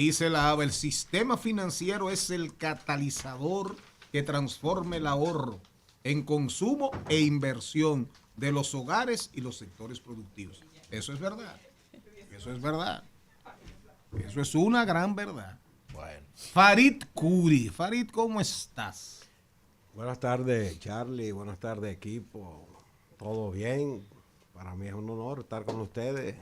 Dice la ABA, el sistema financiero es el catalizador que transforma el ahorro en consumo e inversión de los hogares y los sectores productivos. Eso es verdad. Eso es verdad. Eso es una gran verdad. Bueno. Farid Kuri. Farid, ¿cómo estás? Buenas tardes, Charlie. Buenas tardes, equipo. ¿Todo bien? Para mí es un honor estar con ustedes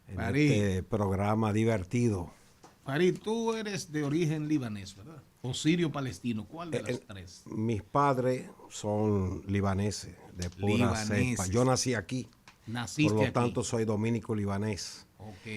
en Farid, este programa divertido. Farid, tú eres de origen libanés, ¿verdad? O sirio-palestino. ¿Cuál de las tres? Mis padres son libaneses, de pura cepa. Yo nací aquí. Naciste por lo aquí. tanto, soy dominico-libanés. Ok.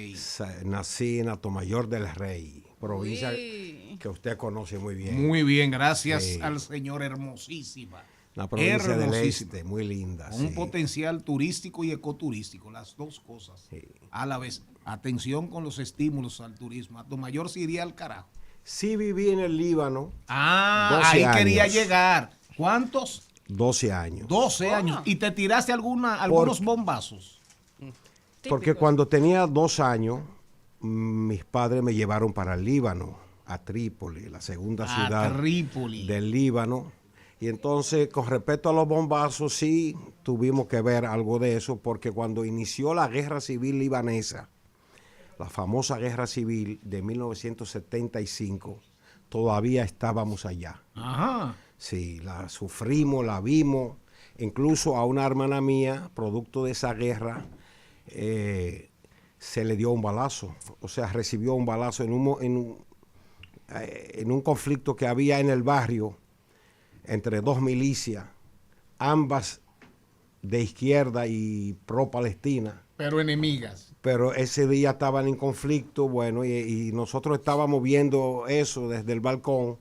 Nací en Atomayor del Rey, provincia que usted conoce muy bien. Muy bien, gracias Sí. al señor hermosísima. Una provincia del Hermosísima. este, muy linda. Con un sí. potencial turístico y ecoturístico, las dos cosas Sí. a la vez. Atención con los estímulos al turismo. Atomayor se iría al carajo. Sí viví en el Líbano. Ah, 12 ahí quería años. llegar. ¿Cuántos? 12 años. 12 años. ¿Y te tiraste algunos bombazos? Porque cuando tenía 2 años, mis padres me llevaron para el Líbano, a Trípoli, la segunda ciudad Trípoli. del Líbano. Y entonces, con respecto a los bombazos, sí tuvimos que ver algo de eso, porque cuando inició la guerra civil libanesa, la famosa guerra civil de 1975, todavía estábamos allá. Ajá. Sí, la sufrimos, la vimos. Incluso a una hermana mía, producto de esa guerra, se le dio un balazo. O sea, recibió un balazo en un conflicto que había en el barrio entre dos milicias, ambas de izquierda y pro-palestina. Pero enemigas. Pero ese día estaban en conflicto, bueno, y nosotros estábamos viendo eso desde el balcón,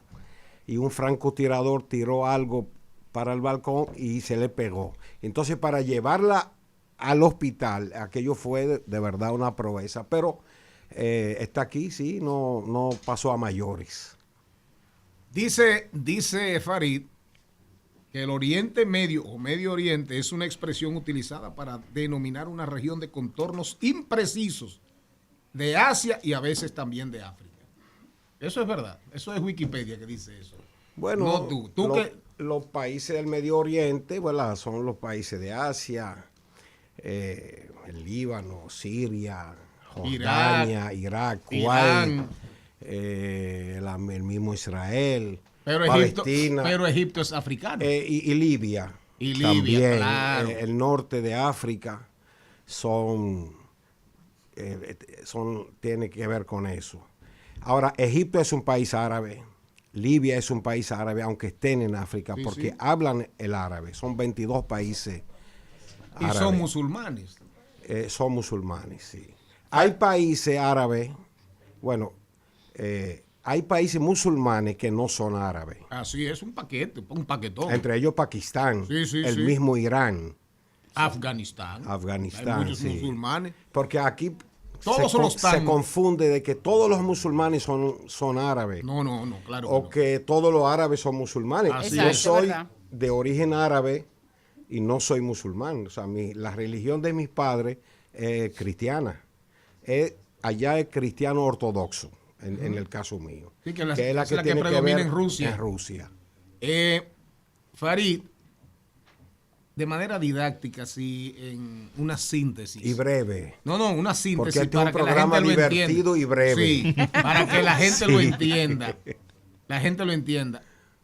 y un francotirador tiró algo para el balcón y se le pegó. Entonces, para llevarla al hospital, aquello fue de verdad una proeza, pero está aquí, sí, no pasó a mayores. Dice Farid que el Oriente Medio o Medio Oriente es una expresión utilizada para denominar una región de contornos imprecisos de Asia y a veces también de África. Eso es verdad. Eso es Wikipedia que dice eso. Bueno, no tú los países del Medio Oriente, ¿verdad? Son los países de Asia, el Líbano, Siria, Jordania, Irak, Kuwait, el mismo Israel, Palestina. Pero Egipto es africano. Y Libia. Y Libia, también, claro. El norte de África tiene que ver con eso. Ahora, Egipto es un país árabe, Libia es un país árabe, aunque estén en África, sí, porque sí. hablan el árabe. Son 22 países árabes. Y son musulmanes. Son musulmanes, sí. Hay países árabes, bueno, hay países musulmanes que no son árabes. Así es, un paquetón. Entre ellos Pakistán, el mismo Irán. Afganistán. Hay muchos musulmanes. Porque aquí todos se confunde de que todos los musulmanes son árabes. No, claro. O que todos los árabes son musulmanes. Yo soy de origen árabe y no soy musulmán. O sea, la religión de mis padres es cristiana. Allá es cristiano ortodoxo, en el caso mío. Sí, que es la que predomina en Rusia. En Rusia. Farid, de manera didáctica, sí, en una síntesis. Y breve. No, una síntesis. Porque este es un programa divertido y breve. Sí, para que la gente lo entienda. La gente lo entienda.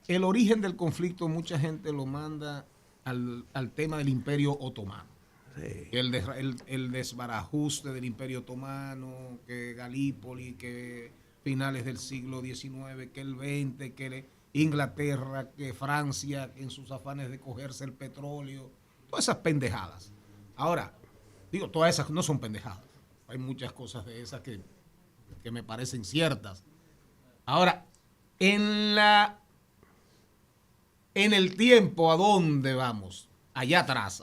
El origen del conflicto, mucha gente lo manda al tema del Imperio Otomano. Sí. El desbarajuste del Imperio Otomano, que Galípoli, que finales del siglo XIX, que el XX, que Inglaterra, que Francia, en sus afanes de cogerse el petróleo, todas esas pendejadas. Ahora, digo, todas esas no son pendejadas. Hay muchas cosas de esas que me parecen ciertas. Ahora, en el tiempo, ¿a dónde vamos? Allá atrás.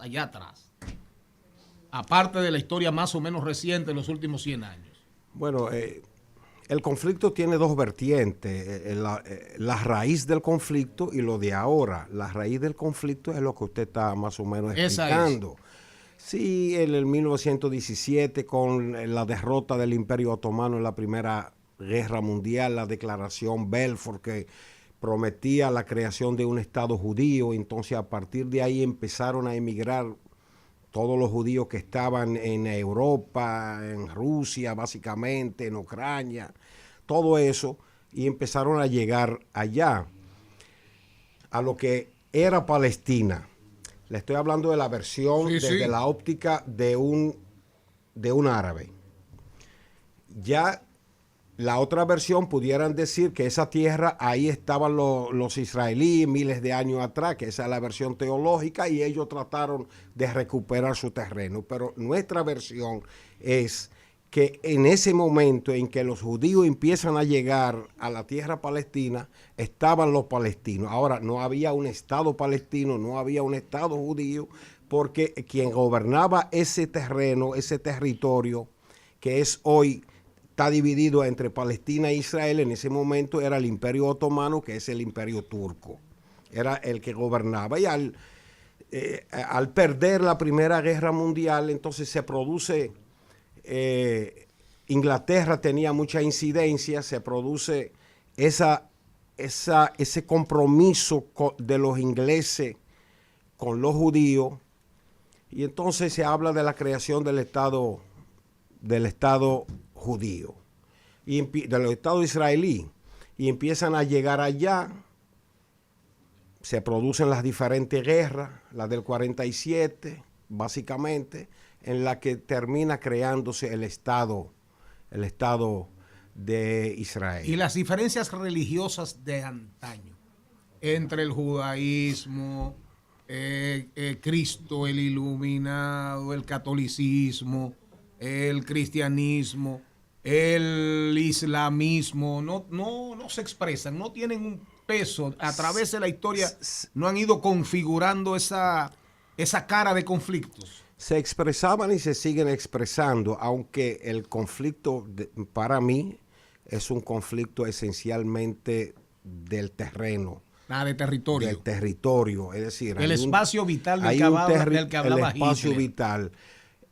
Aparte de la historia más o menos reciente de los últimos 100 años. Bueno, el conflicto tiene dos vertientes, la raíz del conflicto y lo de ahora. La raíz del conflicto es lo que usted está más o menos explicando. Sí, en el 1917, con la derrota del Imperio Otomano en la Primera Guerra Mundial, la Declaración Balfour, que prometía la creación de un Estado judío. Entonces, a partir de ahí empezaron a emigrar todos los judíos que estaban en Europa, en Rusia, básicamente, en Ucrania, todo eso, y empezaron a llegar allá, a lo que era Palestina. Le estoy hablando de la versión desde la óptica de un árabe. Ya la otra versión pudieran decir que esa tierra, ahí estaban los israelíes miles de años atrás, que esa es la versión teológica, y ellos trataron de recuperar su terreno. Pero nuestra versión es que en ese momento en que los judíos empiezan a llegar a la tierra palestina, estaban los palestinos. Ahora, no había un Estado palestino, no había un Estado judío, porque quien gobernaba ese terreno, ese territorio, que es hoy, está dividido entre Palestina e Israel, en ese momento era el Imperio Otomano, que es el Imperio Turco. Era el que gobernaba. Y al perder la Primera Guerra Mundial, entonces se produce, Inglaterra tenía mucha incidencia, se produce ese compromiso de los ingleses con los judíos, y entonces se habla de la creación del Estado judío y del Estado israelí, y empiezan a llegar allá, se producen las diferentes guerras, la del 47 básicamente, en la que termina creándose el Estado de Israel. Y las diferencias religiosas de antaño entre el judaísmo, Cristo, el iluminado, el catolicismo, el cristianismo, el islamismo, no se expresan, no tienen un peso. A través de la historia no han ido configurando esa cara de conflictos. Se expresaban y se siguen expresando, aunque el conflicto para mí es un conflicto esencialmente del terreno. De territorio. Del territorio, es decir, el espacio vital del que hablaba el espacio Hitler. Vital.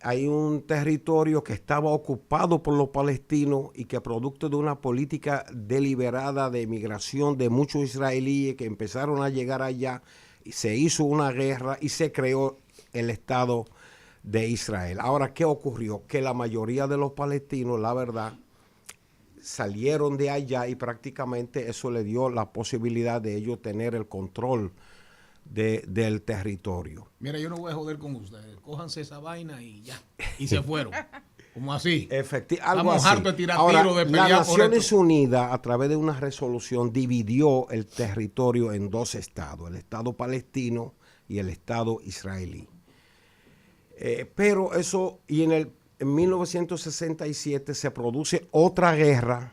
Hay un territorio que estaba ocupado por los palestinos y que, producto de una política deliberada de emigración de muchos israelíes que empezaron a llegar allá, se hizo una guerra y se creó el Estado de Israel. Ahora, ¿qué ocurrió? Que la mayoría de los palestinos, la verdad, salieron de allá, y prácticamente eso le dio la posibilidad de ellos tener el control del territorio. Mira, yo no voy a joder con ustedes. Cójanse esa vaina y ya. Y se fueron. Como así. Estamos hartos de tirar tiros, de pelear. Las Naciones Unidas, a través de una resolución, dividió el territorio en dos estados, el Estado palestino y el Estado israelí. Pero eso, y en 1967 se produce otra guerra,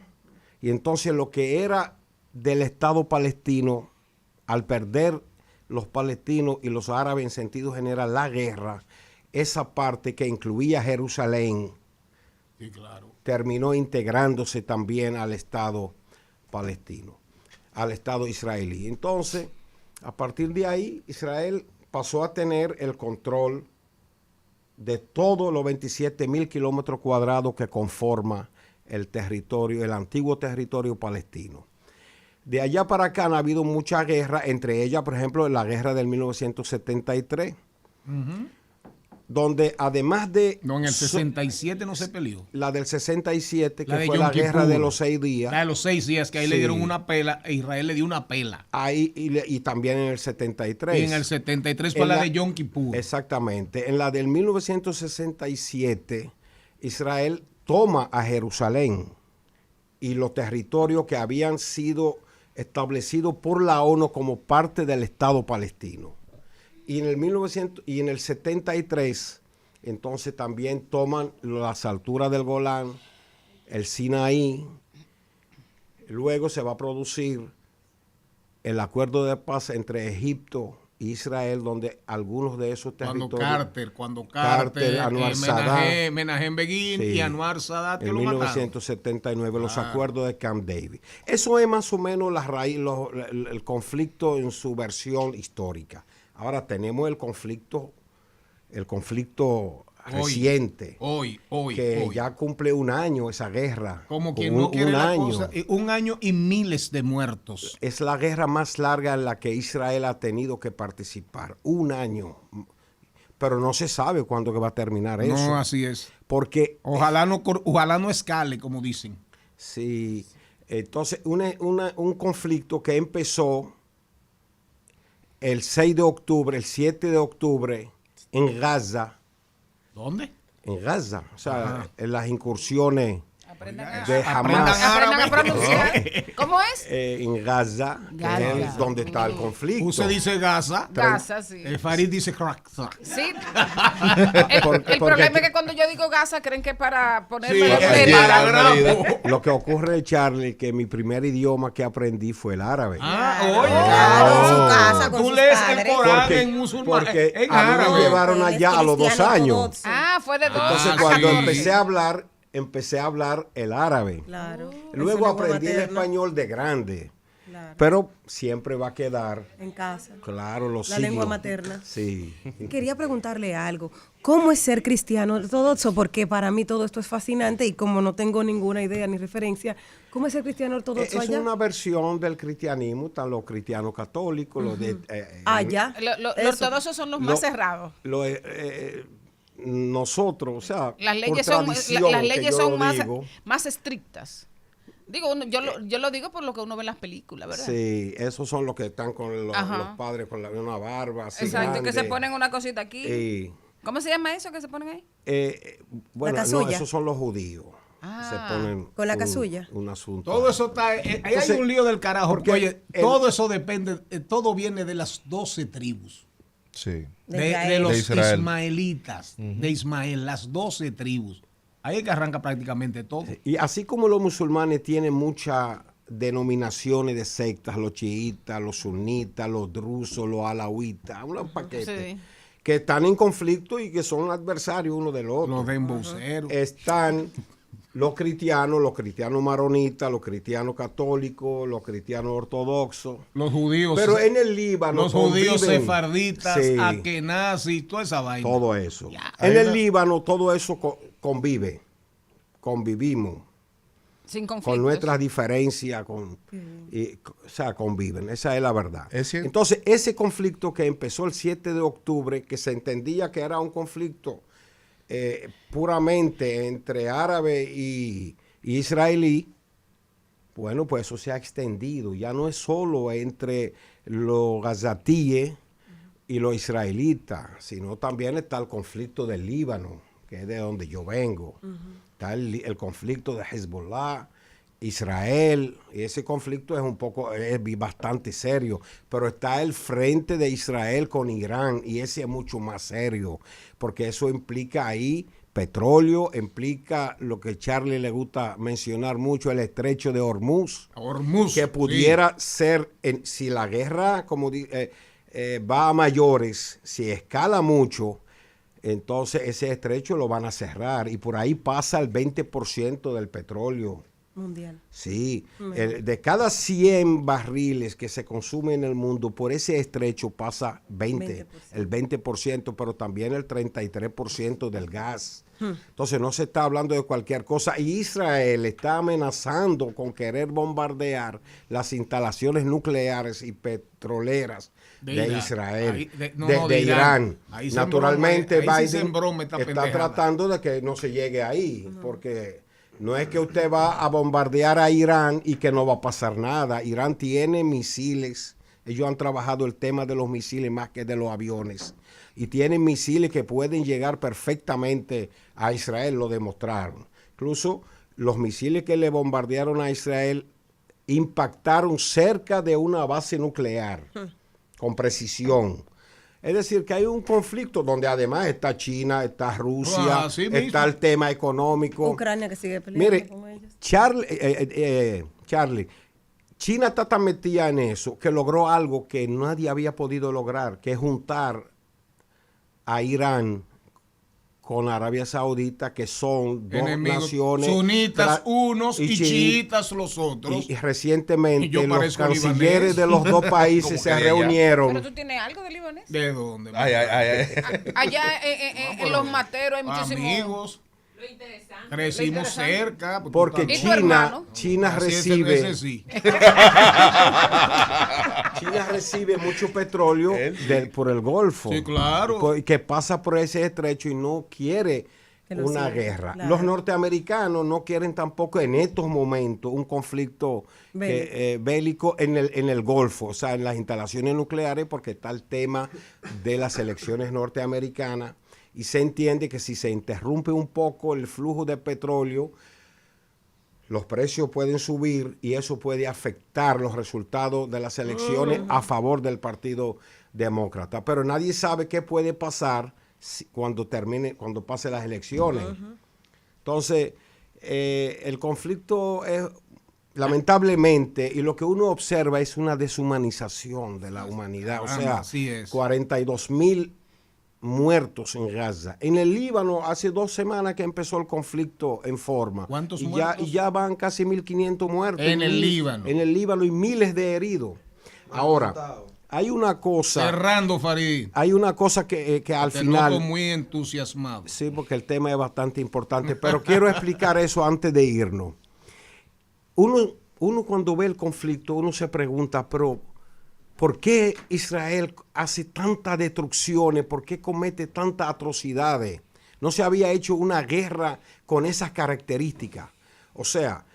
y entonces lo que era del Estado palestino, al perder los palestinos y los árabes en sentido general la guerra, esa parte que incluía Jerusalén, sí, claro, terminó integrándose también al Estado palestino, al Estado israelí. Entonces, a partir de ahí, Israel pasó a tener el control de todos los 27,000 kilómetros cuadrados que conforma el territorio, el antiguo territorio palestino. De allá para acá han habido muchas guerras, entre ellas, por ejemplo, la guerra del 1973, donde además de... No, en el 67 no se peleó. La del 67, que fue la guerra de los 6 días. La de los 6 días, que ahí le dieron una pela, e Israel le dio una pela. Ahí, y también en el 73. Y en el 73 fue la de Yom Kippur. Exactamente. En la del 1967, Israel toma a Jerusalén y los territorios que habían sido establecidos por la ONU como parte del Estado palestino. Y en el 73, entonces también toman las alturas del Golán, el Sinaí. Luego se va a producir el acuerdo de paz entre Egipto e Israel, donde algunos de esos territorios... Cuando Carter, Anwar Sadat, Menahem Begin, sí, y Anwar Sadat, que en lo 1979, los acuerdos de Camp David. Eso es más o menos la raíz, el conflicto en su versión histórica. Ahora tenemos el conflicto reciente. Hoy. Que ya cumple un año esa guerra. Como quien no quiere un la año. cosa, un año y miles de muertos. Es la guerra más larga en la que Israel ha tenido que participar. Un año. Pero no se sabe cuándo que va a terminar eso. No, así es. Porque ojalá no escale, como dicen. Sí. Entonces, un conflicto que empezó el 6 de octubre, el 7 de octubre, en Gaza. ¿Dónde? En Gaza. O sea, en las incursiones de Aprendan Hamas. Aprendan a pronunciar. ¿Cómo es? En Gaza, Gaza. que es donde está el conflicto. Usted dice Gaza. Gaza, sí. Farid dice crack. Sí. Porque El problema aquí- es que cuando yo digo Gaza creen que para ponerme Sí, los es dedos. paragrafo. Lo que ocurre, Charlie, que mi primer idioma que aprendí fue el árabe. Oye. Claro, en su casa con Tú sus lees padres. el Corán Porque- en musulmán. porque En a mí me árabe. llevaron Él es allá a los 2 cristiano años. ortodoxo. Ah, fue de Entonces, Ah, cuando sí. empecé a hablar el árabe. Claro. Luego Es una aprendí el materna. español de grande. Claro. Pero siempre va a quedar, En casa. claro, los La siglos. lengua materna. Sí. Quería preguntarle algo. ¿Cómo es ser cristiano ortodoxo? Porque para mí todo esto es fascinante y como no tengo ninguna idea ni referencia, ¿cómo es ser cristiano ortodoxo Es allá? una versión del cristianismo, están los cristianos católicos, los de... Allá. Los Eso. ortodoxos son los Lo- más cerrados. nosotros, o sea, Las por leyes son, tradición, las que leyes yo son lo más, digo, más estrictas. Digo, yo lo digo por lo que uno ve en las películas, ¿verdad? sí, esos son los que están con Ajá. los padres con una barba así Exacto, que se grande. ponen una cosita aquí. Y, ¿Cómo se llama eso que se ponen ahí? bueno, La no, casulla. esos son los judíos. Ah. Se ponen Con la casulla. un asunto. Todo eso está. Ahí Entonces, hay un lío del carajo. porque Oye, el- todo eso depende. Todo viene de las 12 tribus. Sí. De Israel. De los De Israel. ismaelitas. De Ismael, las 12 tribus. Ahí es que arranca prácticamente todo. Y así como los musulmanes tienen muchas denominaciones de sectas, los chiitas, los sunitas, los drusos, los alawitas, unos paquetes Sí. que están en conflicto y que son adversarios uno del otro. Los de emboceros. Están los cristianos maronitas, los cristianos católicos, los cristianos ortodoxos. Los judíos. Pero en el Líbano los judíos conviven. sefarditas, Sí. akenazis, toda esa vaina. Todo eso. Ya. En Ahí el la- Líbano todo eso convivimos. Sin conflictos. Con nuestras diferencias, o sea, conviven, esa es la verdad. Es cierto. Entonces, ese conflicto que empezó el 7 de octubre, que se entendía que era un conflicto puramente entre árabe y israelí, bueno, pues eso se ha extendido, ya no es solo entre los gazatíes y los israelitas, sino también está el conflicto del Líbano, que es de donde yo vengo. Está el conflicto de Hezbollah, Israel, y ese conflicto es bastante serio, pero está el frente de Israel con Irán, y ese es mucho más serio, porque eso implica ahí petróleo, implica lo que a Charlie le gusta mencionar mucho, el estrecho de Hormuz, Hormuz, que pudiera ser, si la guerra va a mayores, si escala mucho, entonces ese estrecho lo van a cerrar y por ahí pasa el 20% del petróleo. Mundial. Sí, de cada 100 barriles que se consumen en el mundo, por ese estrecho pasa 20%. El 20%, pero también el 33% del gas. Entonces no se está hablando de cualquier cosa. Y Israel está amenazando con querer bombardear las instalaciones nucleares y petroleras de Israel, Ahí, de Irán. Ahí se Naturalmente embroma, ahí sí se Biden embroma esta está pendejada. tratando de que no se llegue ahí, porque no es que usted va a bombardear a Irán y que no va a pasar nada. Irán tiene misiles. Ellos han trabajado el tema de los misiles más que de los aviones. Y tienen misiles que pueden llegar perfectamente a Israel, lo demostraron. Incluso los misiles que le bombardearon a Israel impactaron cerca de una base nuclear con precisión. Es decir, que hay un conflicto donde además está China, está Rusia, Así está mismo. el tema económico. Ucrania que sigue peleando Mire, con ellos. Charlie, China está tan metida en eso que logró algo que nadie había podido lograr, que es juntar a Irán con Arabia Saudita, que son dos Enemigos naciones sunitas unos y chiitas los otros. Y recientemente Yo los parezco cancilleres libanés. de los dos países se Como que reunieron. Pero tú tienes algo de libanés. ¿De dónde? Ay, ay, ay. Allá en los materos hay muchísimos. Amigos. Crecimos cerca. pues, Porque tú ¿Y tu también. hermano? China Así es, recibe, ese sí. China recibe mucho petróleo por el Golfo. Sí, claro. Que pasa por ese estrecho y no quiere Que lo una siga, guerra. claro. Los norteamericanos no quieren tampoco en estos momentos un conflicto bélico en el Golfo, o sea, en las instalaciones nucleares, porque está el tema de las elecciones norteamericanas y se entiende que si se interrumpe un poco el flujo de petróleo, los precios pueden subir y eso puede afectar los resultados de las elecciones a favor del Partido Demócrata. Pero nadie sabe qué puede pasar cuando pase las elecciones. Entonces, el conflicto es, lamentablemente, y lo que uno observa es una deshumanización de la humanidad. O sea, Así es. 42,000 muertos en Gaza. En el Líbano, hace 2 semanas que empezó el conflicto en forma. ¿Cuántos y muertos? ya van casi 1.500 muertos. En el Líbano. En el Líbano y miles de heridos. Ahora, hay una cosa... Cerrando, Farid. Hay una cosa que al Te final... noto muy entusiasmado. Sí, porque el tema es bastante importante, pero quiero explicar eso antes de irnos. Uno cuando ve el conflicto, uno se pregunta, pero ¿por qué Israel hace tantas destrucciones? ¿Por qué comete tantas atrocidades? No se había hecho una guerra con esas características. O sea,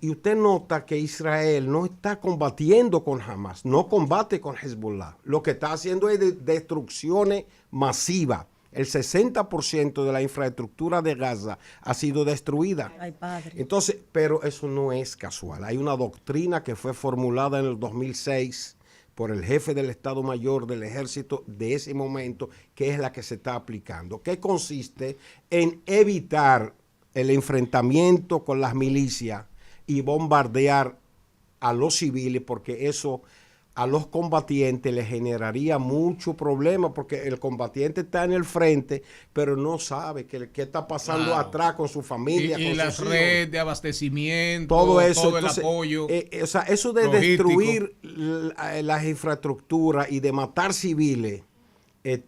y usted nota que Israel no está combatiendo con Hamas, no combate con Hezbollah. Lo que está haciendo es destrucciones masivas. El 60% de la infraestructura de Gaza ha sido destruida. Ay, padre. Entonces, pero eso no es casual. Hay una doctrina que fue formulada en el 2006 por el jefe del Estado Mayor del Ejército de ese momento, que es la que se está aplicando, que consiste en evitar el enfrentamiento con las milicias y bombardear a los civiles, porque eso a los combatientes les generaría mucho problema, porque el combatiente está en el frente, pero no sabe qué está pasando Claro. atrás con su familia, Y con las sus hijos. redes de abastecimiento, Todo eso, todo entonces, el apoyo. o sea, eso de logístico. destruir las infraestructuras y de matar civiles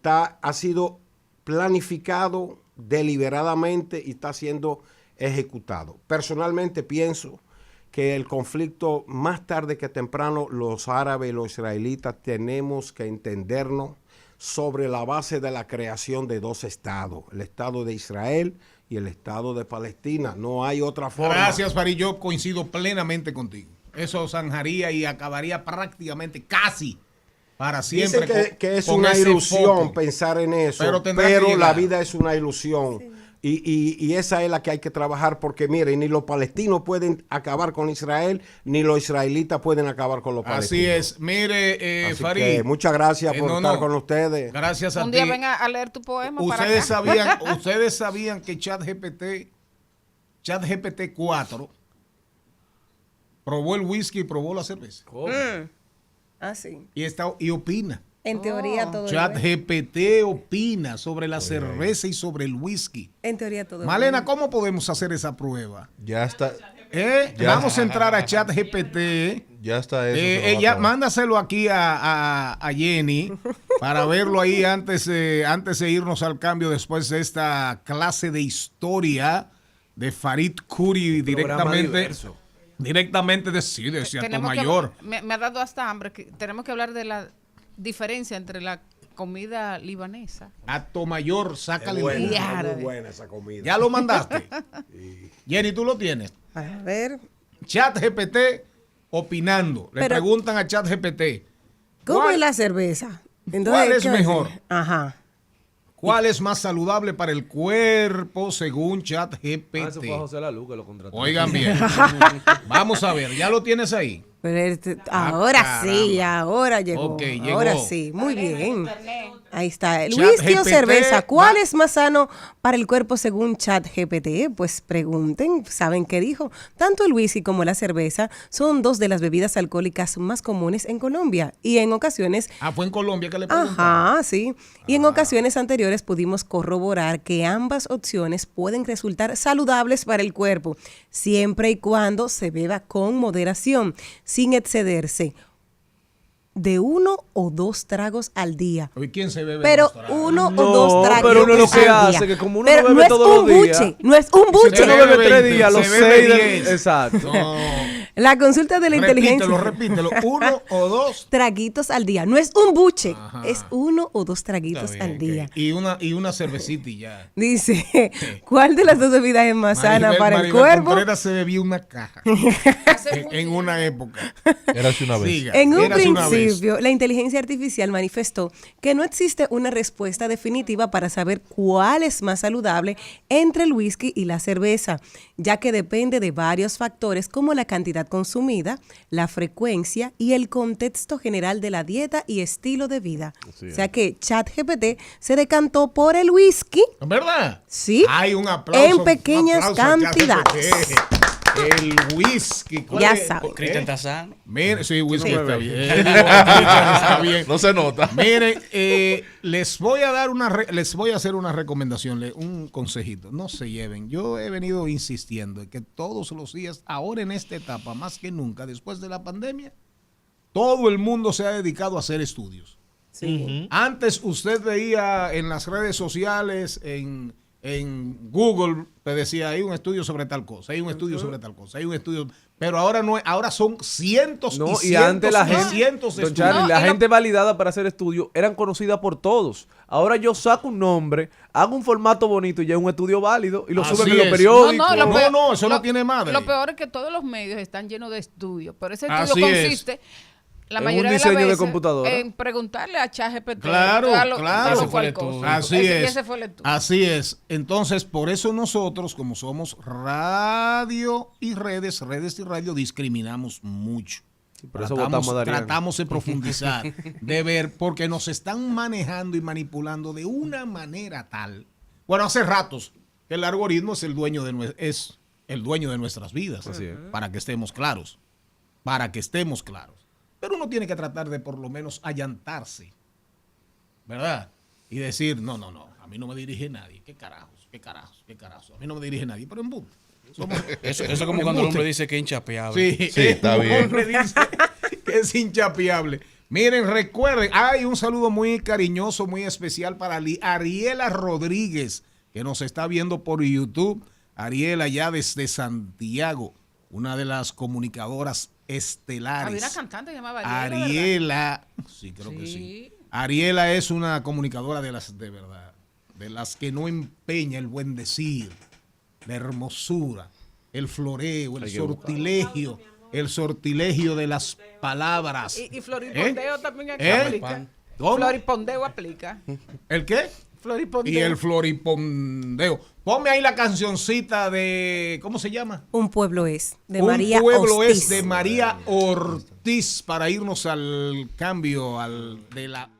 ha sido planificado deliberadamente y está siendo ejecutado. Personalmente pienso que el conflicto, más tarde que temprano, los árabes y los israelitas tenemos que entendernos sobre la base de la creación de 2 estados, el Estado de Israel y el Estado de Palestina. No hay otra forma. Gracias, Farid. Yo coincido plenamente contigo. Eso zanjaría y acabaría prácticamente casi para siempre. Dicen que es con una ese ilusión foco. pensar en eso, Pero tendrá que pero la llegar. vida es una ilusión. Y esa es la que hay que trabajar, porque mire, ni los palestinos pueden acabar con Israel, ni los israelitas pueden acabar con los palestinos. Así es. Mire, Así Farid. que muchas gracias por estar con ustedes. Gracias a Un ti. día venga a leer tu poema para Ustedes acá. ustedes sabían que ChatGPT 4 probó el whisky y probó la cerveza. Ah, sí. Y opina. En teoría todo es bueno. ChatGPT opina sobre la cerveza y sobre el whisky. En teoría todo es Malena, bueno. ¿cómo podemos hacer esa prueba? Ya está. Ya. Vamos a entrar a ChatGPT. Ya está eso. se va a Ella, acabar. mándaselo aquí a Jenny para verlo ahí antes de irnos al cambio, después de esta clase de historia de Farid Kuri directamente de Seattle Tenemos que- Mayor. me ha dado hasta hambre. Tenemos que hablar de la diferencia entre la comida libanesa. Mayor, sácale Buena, el- Y está árabe. muy buena esa comida. Ya lo mandaste. Jenny, tú lo tienes. A ver, ChatGPT opinando. Le Pero- preguntan a ChatGPT, ¿cómo ¿Cuál- es la cerveza? cuál es ¿qué va a mejor? decir? Ajá. ¿cuál es más saludable para el cuerpo según Eso fue ChatGPT? José Lalu que lo contrató. Oigan bien. Vamos a ver, ¿ya lo tienes ahí? Pero ahora sí, caramba. ahora llegó. Ok, Ahora llegó. sí, muy bien. Ahí está. Chat ¿Whisky o GPT cerveza? ¿Cuál va- es más sano para el cuerpo según ChatGPT? Pues pregunten, ¿saben qué dijo? Tanto el whisky como la cerveza son dos de las bebidas alcohólicas más comunes en Colombia y en ocasiones Fue en Colombia que le preguntaron. Ajá, sí. Y en ocasiones anteriores pudimos corroborar que ambas opciones pueden resultar saludables para el cuerpo, siempre y cuando se beba con moderación, sin excederse de 1 o 2 tragos al día. Oye, ¿quién se bebe Pero dos tragos? 1 o No, 2 tragos pero uno lo que al hace, día. que como uno Pero no bebe es todos un los días, buche, no es un Si buche. usted no bebe 3 20, días, los se bebe 6 10. Exacto. No. La consulta de la inteligencia. Repítelo. 1 o 2. Traguitos al día. No es un buche, es 1 o 2 traguitos Está bien, al día. ok. Y una cervecita y ya. Dice, ¿cuál de las dos bebidas es más sana para el Maribel cuerpo? Contreras se bebía una caja en una época. Érase una vez. Siga, En un érase una vez. principio, la inteligencia artificial manifestó que no existe una respuesta definitiva para saber cuál es más saludable entre el whisky y la cerveza, ya que depende de varios factores como la cantidad consumida, la frecuencia y el contexto general de la dieta y estilo de vida. O sea que ChatGPT se decantó por el whisky. ¿Verdad? Sí. Hay un aplauso. En pequeñas un aplauso a cantidades. ChatGPT. El whisky. ¿cuál Ya es? saben. Cristian está sano. Mire, sí, whisky está bien. Está bien. No se nota. Miren, les voy a hacer una recomendación, un consejito. No se lleven. Yo he venido insistiendo en que todos los días, ahora en esta etapa, más que nunca, después de la pandemia, todo el mundo se ha dedicado a hacer estudios. Antes usted veía en las redes sociales, en Google, te decía, hay un estudio sobre tal cosa, hay un estudio sobre tal cosa, hay un estudio, pero ahora no, ahora son cientos No, y y cientos antes la y gente, cientos de don estudios. Charlie, No, la y gente validada para hacer estudios eran conocidas por todos. Ahora yo saco un nombre, hago un formato bonito y ya es un estudio válido y lo Así suben en los es. periódicos. No, eso no tiene madre. Lo peor es que todos los medios están llenos de estudios, pero ese Así estudio es. consiste la En mayoría un de las diseño de veces computadora. en preguntarle a ChatGPT. Claro, claro. Ese fue el cosa. estudio. Así Y es. ese fue el estudio. Así es. Entonces, por eso nosotros, como somos radio y redes y radio, discriminamos mucho. Por eso votamos a Darían. Tratamos de profundizar, de ver, porque nos están manejando y manipulando de una manera tal. Bueno, hace ratos que el algoritmo es el dueño de nuestras vidas. Así es. Para que estemos claros. Pero uno tiene que tratar de por lo menos allantarse, ¿verdad? Y decir, no, a mí no me dirige nadie. ¿Qué carajos? A mí no me dirige nadie, pero en boot. Eso es como cuando el hombre dice que es inchapeable. Sí, está el bien. hombre dice que es hinchapeable. Miren, recuerden, hay un saludo muy cariñoso, muy especial para Ariela Rodríguez, que nos está viendo por YouTube. Ariela, ya desde Santiago, una de las comunicadoras estelares. Había una cantante que llamaba Ariela, sí, creo que sí. Ariela es una comunicadora de verdad, de las que no empeña el buen decir, la hermosura, el floreo, el sortilegio de las palabras. Y floripondeo también ¿Eh? aplica. ¿Cómo? Floripondeo aplica. ¿El qué? Floripondeo. Y el floripondeo. Ponme ahí la cancioncita de, ¿cómo se llama? Un pueblo es, de Un María pueblo Ortiz. es de María Ortiz, para irnos al cambio de la